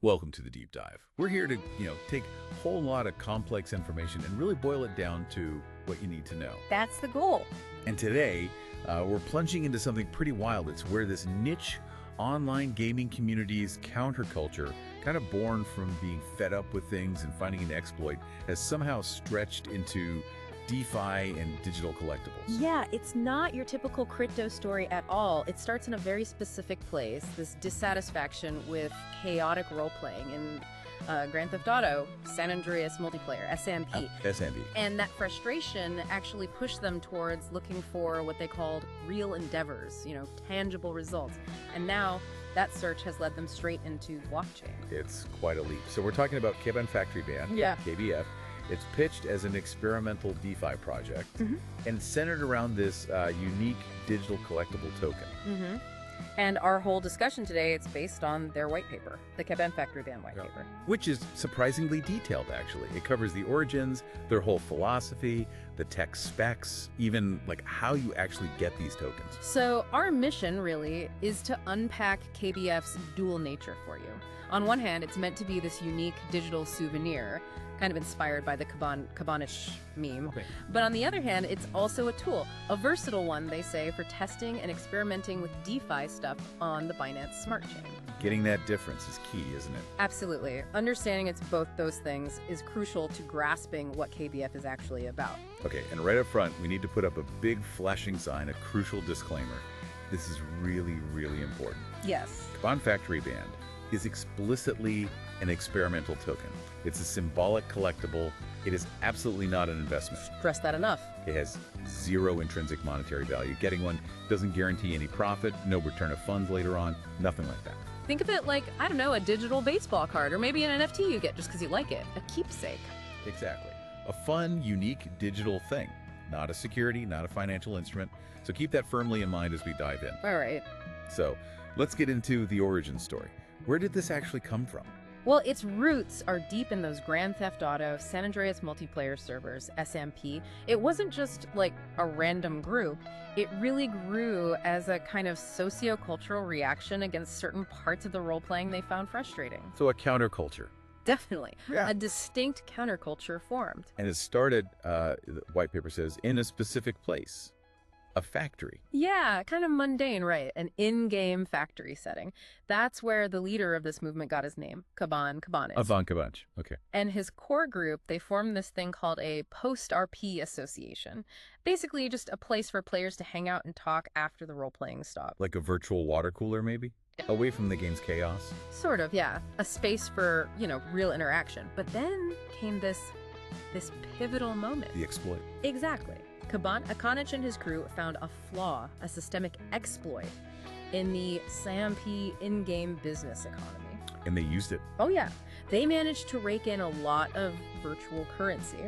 Welcome to the deep dive. We're here to, take a whole lot of complex information and really boil it down to what you need to know. That's the goal. And today, we're plunging into something pretty wild. It's where this niche online gaming community's counterculture, kind of born from being fed up with things and finding an exploit, has somehow stretched into DeFi and digital collectibles. Yeah, it's not your typical crypto story at all. It starts in a very specific place, this dissatisfaction with chaotic role-playing in Grand Theft Auto, San Andreas multiplayer, SAMP. SAMP. And that frustration actually pushed them towards looking for what they called real endeavors, tangible results. And now that search has led them straight into blockchain. It's quite a leap. So we're talking about KabanFactoryBand, Yeah. KBF. It's pitched as an experimental DeFi project and centered around this unique digital collectible token. And our whole discussion today, it's based on their white paper, the KabanFactoryBand white paper. Which is surprisingly detailed, actually. It covers the origins, their whole philosophy, the tech specs, even like how you actually get these tokens. So our mission really is to unpack KBF's dual nature for you. On one hand, it's meant to be this unique digital souvenir, kind of inspired by the Kaban Kabanich meme. Okay. But on the other hand, it's also a tool, a versatile one, they say, for testing and experimenting with DeFi stuff on the Binance Smart Chain. Getting that difference is key, isn't it? Absolutely. Understanding it's both those things is crucial to grasping what KBF is actually about. Okay, and right up front, we need to put up a big flashing sign, a crucial disclaimer. This is really, really important. Yes. KabanFactoryBand is explicitly an experimental token. It's a symbolic collectible. It is absolutely not an investment. Stress that enough. It has zero intrinsic monetary value. Getting one doesn't guarantee any profit, no return of funds later on, nothing like that. Think of it like, I don't know, a digital baseball card, or maybe an NFT you get just because you like it. A keepsake. Exactly. A fun, unique digital thing. Not a security, not a financial instrument. So keep that firmly in mind as we dive in. All right. So let's get into the origin story. Where did this actually come from? Well, its roots are deep in those Grand Theft Auto, San Andreas multiplayer servers, SMP. It wasn't just like a random group. It really grew as a kind of socio-cultural reaction against certain parts of the role-playing they found frustrating. So a counterculture. Definitely. Yeah. A distinct counterculture formed. And it started, the white paper says, in a specific place. A factory. Yeah, kind of mundane, right? An in-game factory setting. That's where the leader of this movement got his name, Kaban Kabanich. Kaban Kabanich. Okay. And his core group, they formed this thing called a post-RP association. Basically just a place for players to hang out and talk after the role-playing stopped. Like a virtual water cooler, maybe? Away from the game's chaos. Sort of, yeah. A space for, real interaction. But then came this pivotal moment. The exploit. Exactly. Kabanich and his crew found a flaw, a systemic exploit, in the SAMP in-game business economy. And they used it. Oh yeah, they managed to rake in a lot of virtual currency.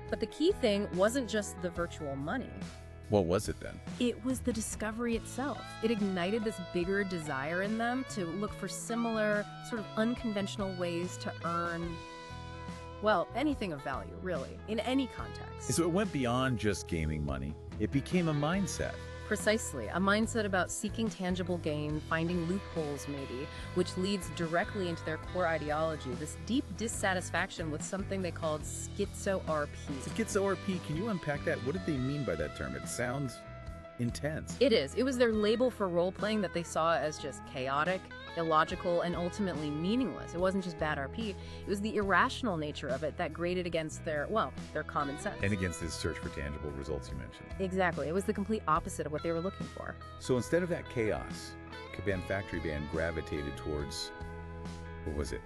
But the key thing wasn't just the virtual money. What was it then? It was the discovery itself. It ignited this bigger desire in them to look for similar, sort of unconventional ways to earn, well, anything of value, really, in any context. So it went beyond just gaming money. It became a mindset. Precisely, a mindset about seeking tangible gain, finding loopholes maybe, which leads directly into their core ideology, this deep dissatisfaction with something they called schizo-RP. Schizo-RP, can you unpack that? What did they mean by that term? It sounds intense. It is. It was their label for role-playing that they saw as just chaotic, illogical, and ultimately meaningless. It wasn't just bad RP. It was the irrational nature of it that grated against their common sense. And against this search for tangible results you mentioned. Exactly. It was the complete opposite of what they were looking for. So instead of that chaos, KabanFactoryBand gravitated towards, what was it?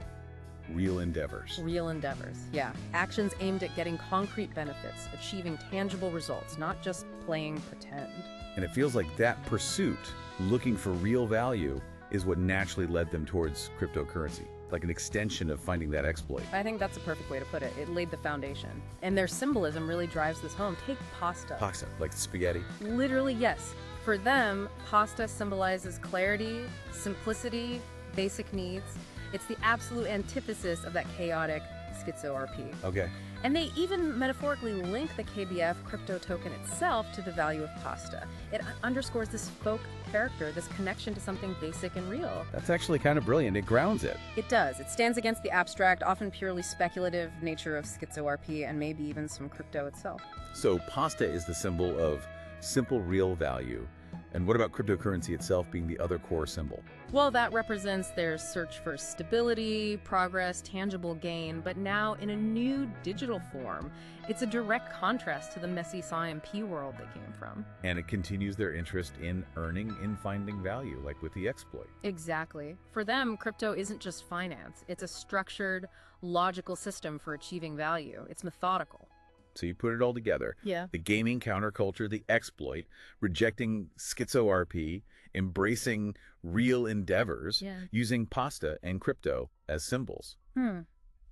Real endeavors. Real endeavors, yeah. Actions aimed at getting concrete benefits, achieving tangible results, not just playing pretend. And it feels like that pursuit, looking for real value, is what naturally led them towards cryptocurrency, like an extension of finding that exploit. I think that's a perfect way to put it. It laid the foundation. And their symbolism really drives this home. Take pasta. Pasta, like spaghetti. Literally, yes. For them, pasta symbolizes clarity, simplicity, basic needs. It's the absolute antithesis of that chaotic SchizoRP. Okay. And they even metaphorically link the KBF crypto token itself to the value of pasta. It underscores this folk character, this connection to something basic and real. That's actually kind of brilliant. It grounds it. It does. It stands against the abstract, often purely speculative nature of SchizoRP and maybe even some crypto itself. So pasta is the symbol of simple real value. And what about cryptocurrency itself being the other core symbol? Well, that represents their search for stability, progress, tangible gain, but now in a new digital form. It's a direct contrast to the messy SAMP world they came from. And it continues their interest in earning, in finding value, like with the exploit. Exactly. For them, crypto isn't just finance. It's a structured, logical system for achieving value. It's methodical. So you put it all together. Yeah. The gaming counterculture, the exploit, rejecting schizo-RP, embracing real endeavors, using pasta and crypto as symbols.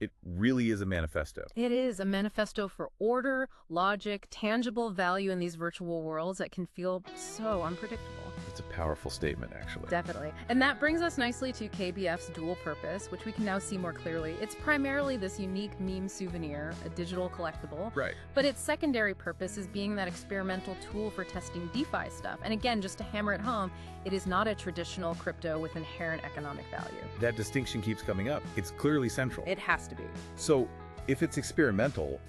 It really is a manifesto. It is a manifesto for order, logic, tangible value in these virtual worlds that can feel so unpredictable. It's a powerful statement, actually. Definitely. And that brings us nicely to KBF's dual purpose, which we can now see more clearly. It's primarily this unique meme souvenir, a digital collectible. Right. But its secondary purpose is being that experimental tool for testing DeFi stuff. And again, just to hammer it home, it is not a traditional crypto with inherent economic value. That distinction keeps coming up. It's clearly central. It has to be. So if it's experimental,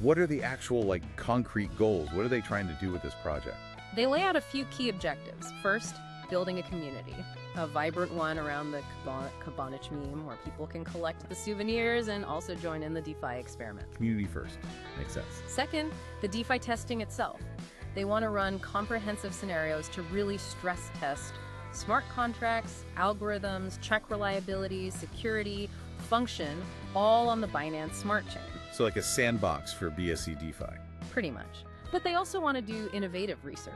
what are the actual, concrete goals? What are they trying to do with this project? They lay out a few key objectives. First, building a community, a vibrant one around the Kaban Kabanich meme where people can collect the souvenirs and also join in the DeFi experiment. Community first. Makes sense. Second, the DeFi testing itself. They want to run comprehensive scenarios to really stress test smart contracts, algorithms, check reliability, security, function, all on the Binance Smart Chain. So like a sandbox for BSC DeFi. Pretty much. But they also want to do innovative research,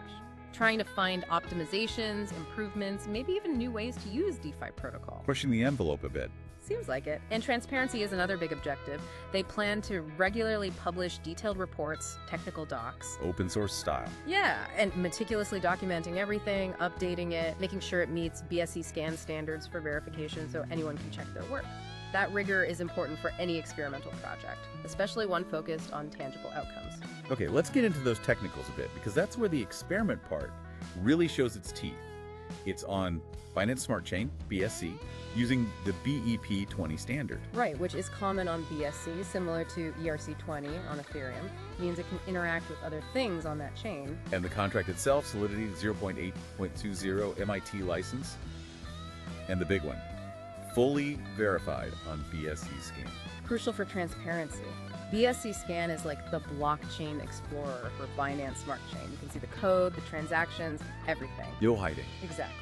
trying to find optimizations, improvements, maybe even new ways to use DeFi protocol. Pushing the envelope a bit. Seems like it. And transparency is another big objective. They plan to regularly publish detailed reports, technical docs. Open source style. Yeah, and meticulously documenting everything, updating it, making sure it meets BSC scan standards for verification so anyone can check their work. That rigor is important for any experimental project, especially one focused on tangible outcomes. Okay, let's get into those technicals a bit, because that's where the experiment part really shows its teeth. It's on Binance Smart Chain, BSC, using the BEP20 standard. Right, which is common on BSC, similar to ERC20 on Ethereum. Means it can interact with other things on that chain. And the contract itself, Solidity 0.8.20 MIT license. And the big one, fully verified on BSC Scan. Crucial for transparency. BSC Scan is like the blockchain explorer for Binance Smart Chain. You can see the code, the transactions, everything. No hiding. Exactly.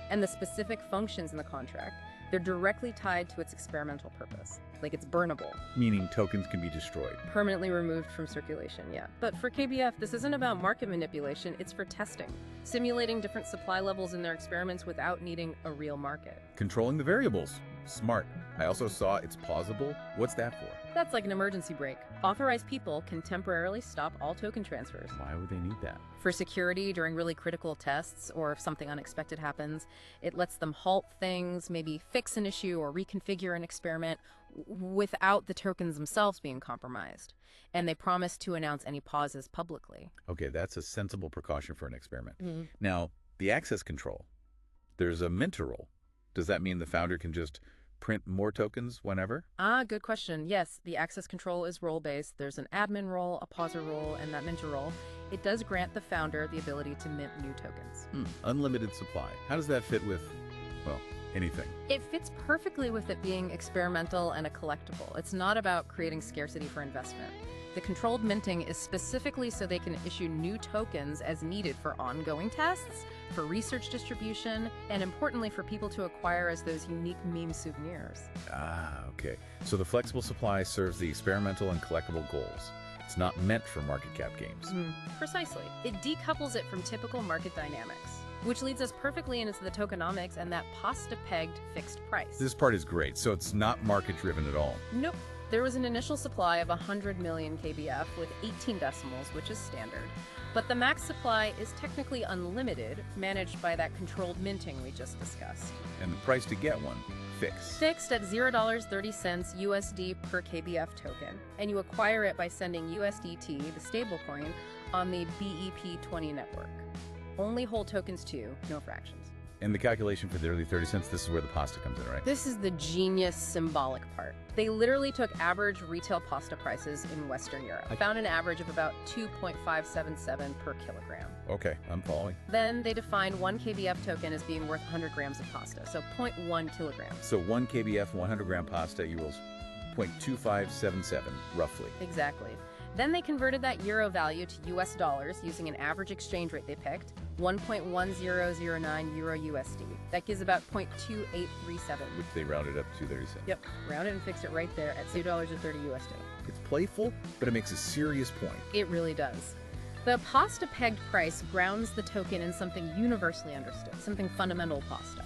And the specific functions in the contract, they're directly tied to its experimental purpose. Like it's burnable. Meaning tokens can be destroyed. Permanently removed from circulation, yeah. But for KBF, this isn't about market manipulation, it's for testing. Simulating different supply levels in their experiments without needing a real market. Controlling the variables. Smart. I also saw it's pausable. What's that for? That's like an emergency brake. Authorized people can temporarily stop all token transfers. Why would they need that? For security during really critical tests, or if something unexpected happens, it lets them halt things, maybe fix an issue or reconfigure an experiment without the tokens themselves being compromised. And they promise to announce any pauses publicly. Okay, that's a sensible precaution for an experiment. Now, the access control. There's a minter role. Does that mean the founder can just print more tokens whenever? Good question. Yes, the access control is role-based. There's an admin role, a pauser role, and that minter role. It does grant the founder the ability to mint new tokens. Unlimited supply. How does that fit with, well, anything? It fits perfectly with it being experimental and a collectible. It's not about creating scarcity for investment. The controlled minting is specifically so they can issue new tokens as needed for ongoing tests, for research distribution, and importantly for people to acquire as those unique meme souvenirs. Okay. So the flexible supply serves the experimental and collectible goals. It's not meant for market cap games. Precisely. It decouples it from typical market dynamics, which leads us perfectly into the tokenomics and that pasta-pegged fixed price. This part is great. So it's not market-driven at all. Nope. There was an initial supply of 100 million KBF with 18 decimals, which is standard. But the max supply is technically unlimited, managed by that controlled minting we just discussed. And the price to get one, Fixed at $0.30 USD per KBF token, and you acquire it by sending USDT, the stablecoin, on the BEP20 network. Only whole tokens too, no fractions. And the calculation for the early 30 cents, this is where the pasta comes in, right? This is the genius symbolic part. They literally took average retail pasta prices in Western Europe. I found an average of about 2.577 per kilogram. Okay, I'm following. Then they defined 1 KBF token as being worth 100 grams of pasta, so 0.1 kilograms. So 1 KBF 100-gram pasta equals 0.2577, roughly. Exactly. Then they converted that euro value to US dollars using an average exchange rate they picked, 1.1009 euro USD. That gives about 0.2837. Which they rounded up to 30 cents. Yep, rounded and fixed it right there at $2.30 USD. It's playful, but it makes a serious point. It really does. The pasta pegged price grounds the token in something universally understood, something fundamental pasta.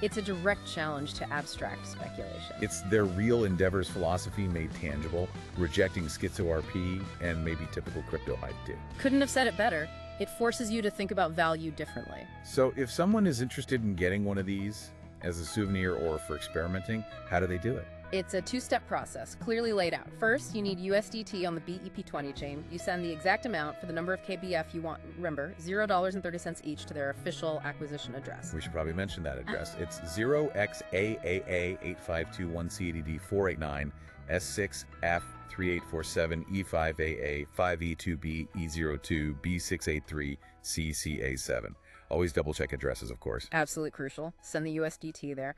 It's a direct challenge to abstract speculation. It's their real endeavors philosophy made tangible, rejecting schizo RP and maybe typical crypto hype too. Couldn't have said it better. It forces you to think about value differently. So if someone is interested in getting one of these as a souvenir or for experimenting, how do they do it? It's a two-step process, clearly laid out. First, you need USDT on the BEP20 chain. You send the exact amount for the number of KBF you want. Remember, $0.30 each to their official acquisition address. We should probably mention that address. It's 0xAAA8521CADD489 S6F3847 E5AA5E2B E02 B683 CCA7. Always double check addresses, of course. Absolutely crucial. Send the USDT there.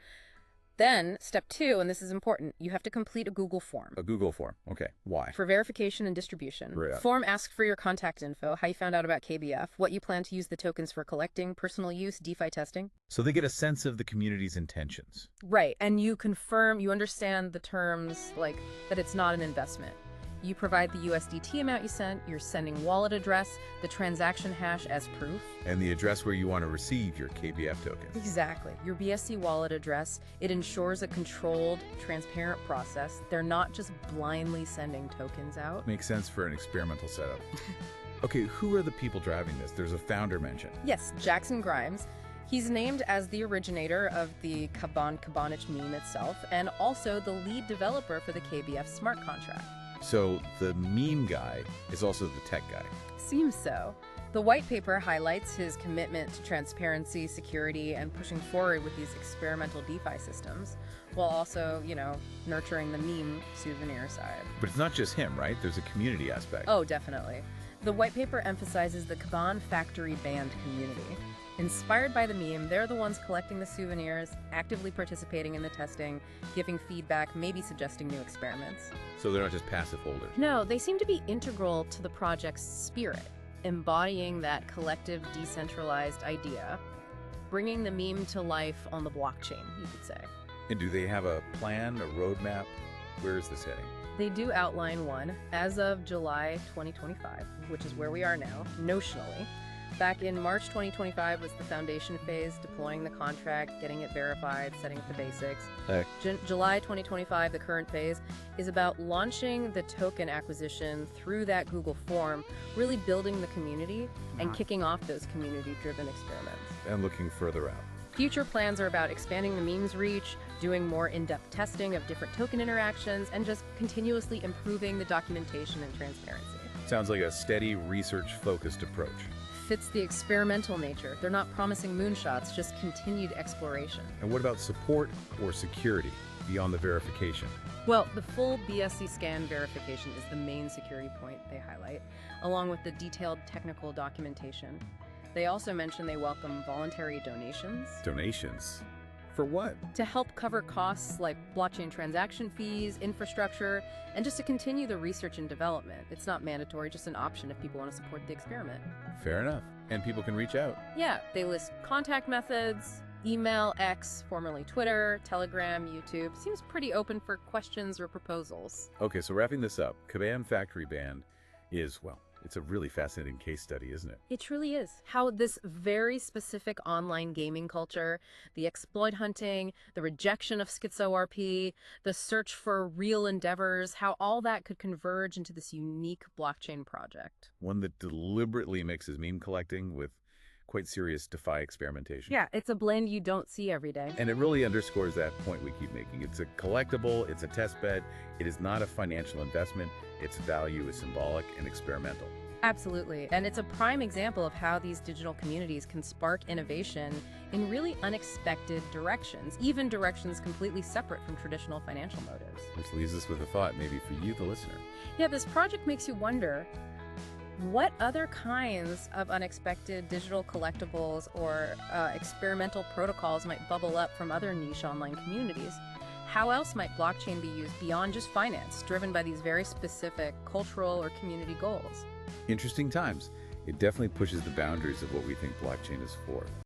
Then, step 2, and this is important, you have to complete a Google form. A Google form. Okay. Why? For verification and distribution. Right. Form asks for your contact info, how you found out about KBF, what you plan to use the tokens for collecting, personal use, DeFi testing. So they get a sense of the community's intentions. Right, and you confirm, you understand the terms, like that it's not an investment. You provide the USDT amount you sent, your sending wallet address, the transaction hash as proof. And the address where you want to receive your KBF tokens. Exactly. Your BSC wallet address, it ensures a controlled, transparent process. They're not just blindly sending tokens out. Makes sense for an experimental setup. Okay, who are the people driving this? There's a founder mentioned. Yes, Jackson Grimes. He's named as the originator of the Kaban Kabanich meme itself, and also the lead developer for the KBF smart contract. So the meme guy is also the tech guy. Seems so. The white paper highlights his commitment to transparency, security, and pushing forward with these experimental DeFi systems, while also, nurturing the meme souvenir side. But it's not just him, right? There's a community aspect. Oh, definitely. The white paper emphasizes the KabanFactoryBand community. Inspired by the meme, they're the ones collecting the souvenirs, actively participating in the testing, giving feedback, maybe suggesting new experiments. So they're not just passive holders. No, they seem to be integral to the project's spirit, embodying that collective decentralized idea, bringing the meme to life on the blockchain, you could say. And do they have a plan, a roadmap? Where is this heading? They do outline one as of July 2025, which is where we are now, notionally. Back in March 2025 was the foundation phase, deploying the contract, getting it verified, setting up the basics. July 2025, the current phase, is about launching the token acquisition through that Google form, really building the community and kicking off those community-driven experiments. And looking further out. Future plans are about expanding the meme's reach, doing more in-depth testing of different token interactions, and just continuously improving the documentation and transparency. Sounds like a steady, research-focused approach. Fits the experimental nature. They're not promising moonshots, just continued exploration. And what about support or security beyond the verification? Well, the full BSC scan verification is the main security point they highlight, along with the detailed technical documentation. They also mention they welcome voluntary donations. Donations? For what? To help cover costs like blockchain transaction fees, infrastructure, and just to continue the research and development. It's not mandatory, just an option if people want to support the experiment. Fair enough. And people can reach out. Yeah, they list contact methods, email, X, formerly Twitter, Telegram, YouTube. Seems pretty open for questions or proposals. Okay, so wrapping this up, KabanFactoryBand is, well, it's a really fascinating case study, isn't it? It truly is. How this very specific online gaming culture, the exploit hunting, the rejection of schizo RP, the search for real endeavors, how all that could converge into this unique blockchain project. One that deliberately mixes meme collecting with quite serious DeFi experimentation. Yeah, it's a blend you don't see every day. And it really underscores that point we keep making. It's a collectible, it's a test bed, it is not a financial investment, its value is symbolic and experimental. Absolutely. And it's a prime example of how these digital communities can spark innovation in really unexpected directions, even directions completely separate from traditional financial motives. Which leaves us with a thought, maybe for you, the listener. Yeah, this project makes you wonder what other kinds of unexpected digital collectibles or experimental protocols might bubble up from other niche online communities. How else might blockchain be used beyond just finance, driven by these very specific cultural or community goals? Interesting times. It definitely pushes the boundaries of what we think blockchain is for.